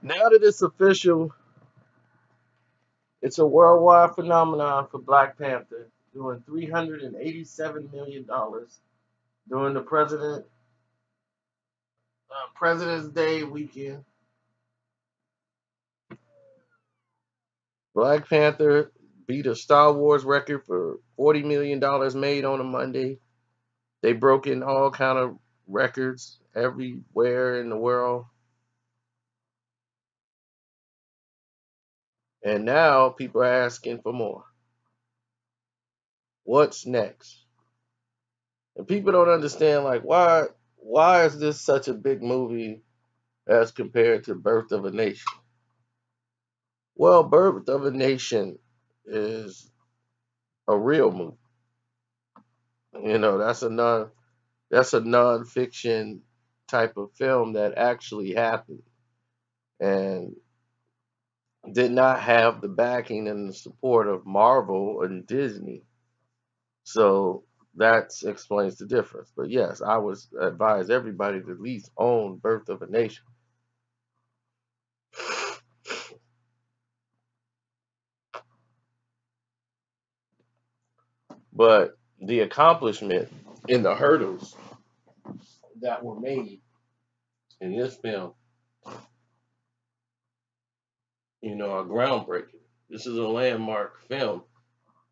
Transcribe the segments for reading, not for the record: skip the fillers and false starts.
Now that it's official, it's a worldwide phenomenon for Black Panther, doing $387 million during the President's Day weekend. Black Panther beat a Star Wars record for $40 million made on a Monday. They broke in all kind of records everywhere in the world. And now people are asking for more. What's next? And people don't understand, like, why is this such a big movie as compared to Birth of a Nation? Well, Birth of a Nation is a real movie. You know, that's a non-fiction type of film that actually happened and did not have the backing and the support of Marvel and Disney. So that explains the difference. But yes, I would advise everybody to at least own Birth of a Nation. But the accomplishment in the hurdles that were made in this film, are groundbreaking. This is a landmark film.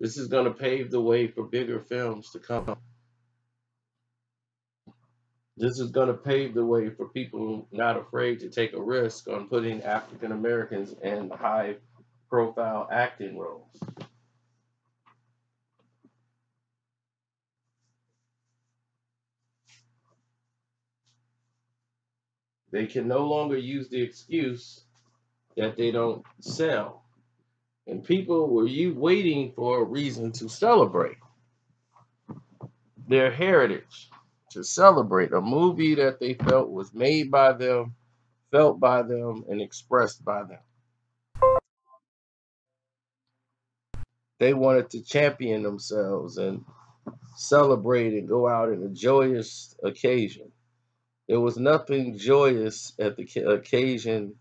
This is going to pave the way for bigger films to come. This is going to pave the way for people not afraid to take a risk on putting African Americans in high profile acting roles. They can no longer use the excuse that they don't sell. And people were waiting for a reason to celebrate their heritage, to celebrate a movie that they felt was made by them, felt by them, and expressed by them. They wanted to champion themselves and celebrate and go out in a joyous occasion. There was nothing joyous at the occasion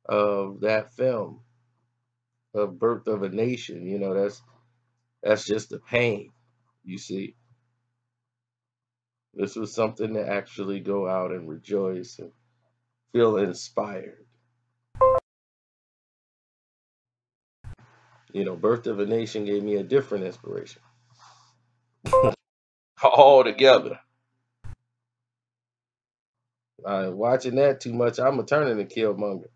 of that film, of Birth of a Nation. That's just a pain, you see. This was something to actually go out and rejoice and feel inspired. Birth of a Nation gave me a different inspiration altogether. Watching that too much, I'm a turning to Killmonger.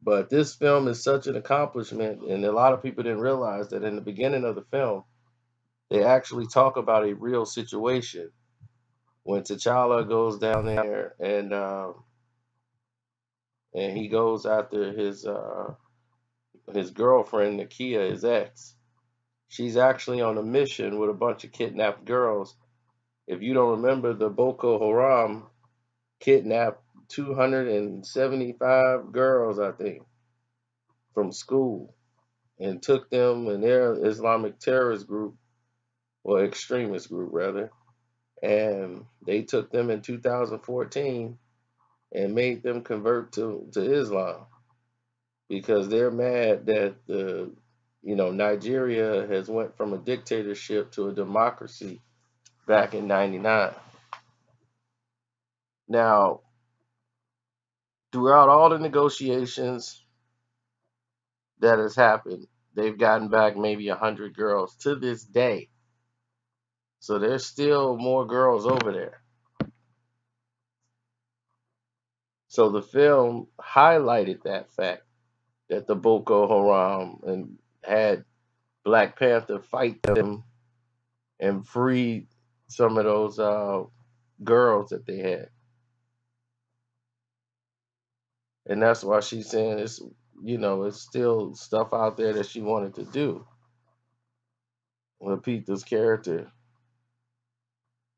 But this film is such an accomplishment, and a lot of people didn't realize that in the beginning of the film, they actually talk about a real situation when T'Challa goes down there and he goes after his girlfriend Nakia, his ex. She's actually on a mission with a bunch of kidnapped girls. If you don't remember, the Boko Haram kidnapped 275 girls, I think, from school and took them and their Islamic terrorist group, or extremist group rather, and they took them in 2014 and made them convert to Islam because they're mad that Nigeria has went from a dictatorship to a democracy back in '99. Now, throughout all the negotiations that has happened, they've gotten back maybe 100 girls to this day. So there's still more girls over there. So the film highlighted that fact that the Boko Haram and had Black Panther fight them and free some of those girls that they had. And that's why she's saying it's still stuff out there that she wanted to do with Peter's character.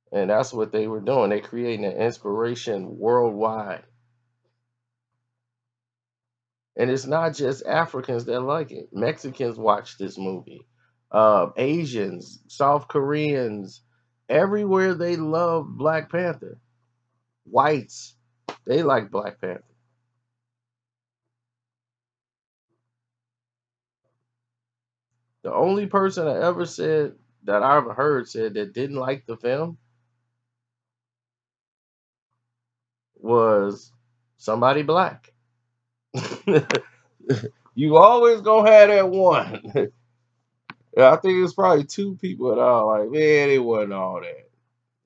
And that's what they were doing. They creating an inspiration worldwide. And it's not just Africans that like it. Mexicans watch this movie. Asians, South Koreans, everywhere they love Black Panther. whites, they like Black Panther. The only person I ever said that I've heard said that didn't like the film was somebody black. You always gonna have that one. Yeah, I think it's probably two people that are like, man, it wasn't all that.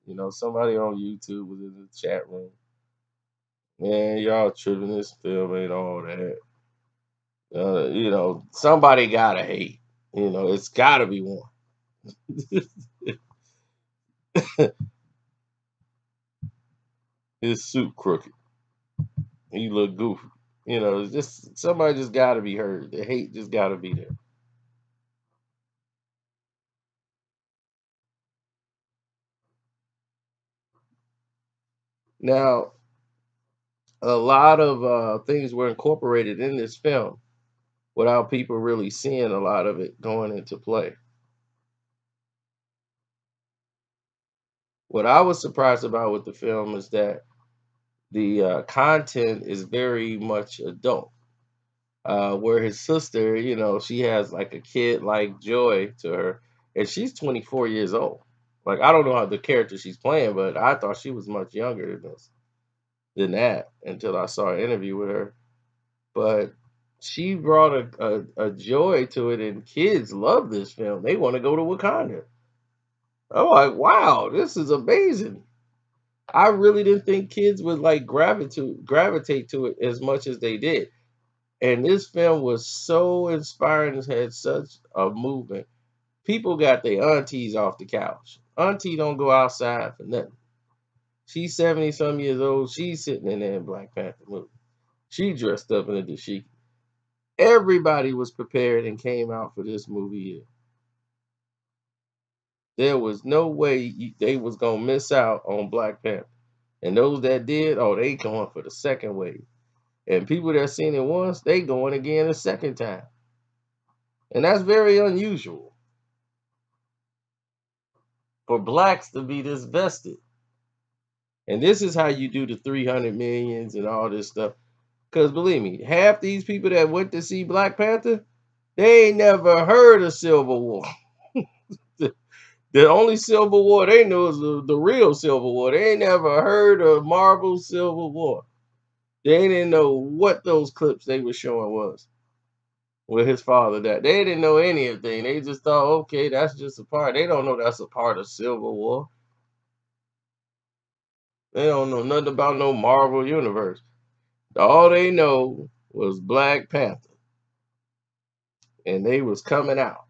You know, somebody on YouTube was in the chat room. Man, y'all tripping. This film ain't all that. You know, somebody gotta hate. You know, it's gotta be one. His suit crooked. He look goofy. You know, it's just somebody just gotta be heard. The hate just gotta be there. Now, a lot of things were incorporated in this film without people really seeing a lot of it going into play. What I was surprised about with the film is that the content is very much adult. Where his sister, you know, she has like a kid like joy to her, and she's 24 years old. Like I don't know how the character she's playing, but I thought she was much younger than that until I saw an interview with her. But she brought a joy to it, and kids love this film. They want to go to Wakanda. I'm like, wow, this is amazing. I really didn't think kids would like gravitate to it as much as they did. And this film was so inspiring and had such a movement. People got their aunties off the couch. Auntie don't go outside for nothing. She's 70 some years old. She's sitting in there in Black Panther movie. She dressed up in a dashiki. Everybody was prepared and came out for this movie here. There was no way they was gonna miss out on Black Panther. And those that did, oh, they going for the second wave. And people that seen it once, they going again a second time. And that's very unusual for blacks to be this vested. And this is how you do the 300 millions and all this stuff. Because believe me, half these people that went to see Black Panther, they ain't never heard of Civil War. The only Civil War they know is the real Civil War. They ain't never heard of Marvel Civil War. They didn't know what those clips they were showing was with his father. That they didn't know anything. They just thought, okay, that's just a part. They don't know that's a part of Civil War. They don't know nothing about no Marvel universe. All they know was Black Panther, and they was coming out.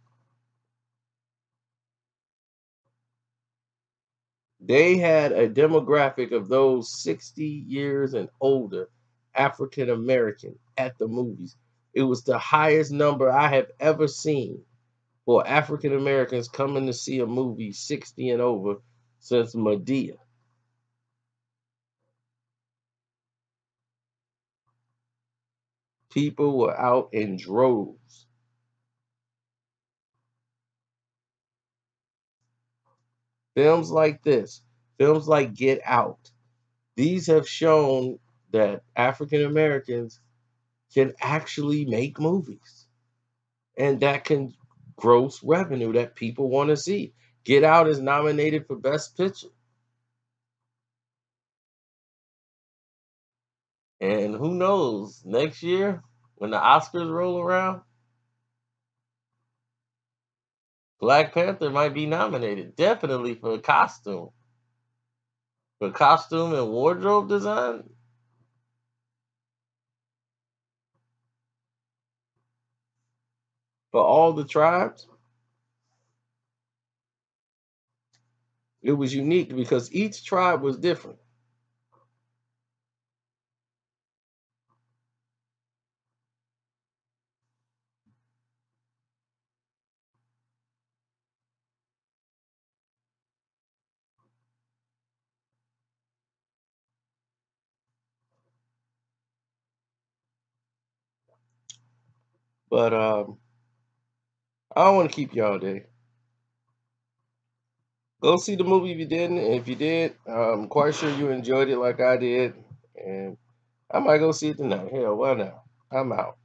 They had a demographic of those 60 years and older African American at the movies. It was the highest number I have ever seen for African Americans coming to see a movie 60 and over since Medea. People were out in droves. Films like this, films like Get Out, these have shown that African Americans can actually make movies and that can gross revenue that people want to see. Get Out is nominated for Best Picture. And who knows, next year, when the Oscars roll around, Black Panther might be nominated. Definitely for costume. For costume and wardrobe design. For all the tribes. It was unique because each tribe was different. But I don't want to keep you all day. Go see the movie if you didn't. If you did, I'm quite sure you enjoyed it like I did. And I might go see it tonight. Hell, why not? I'm out.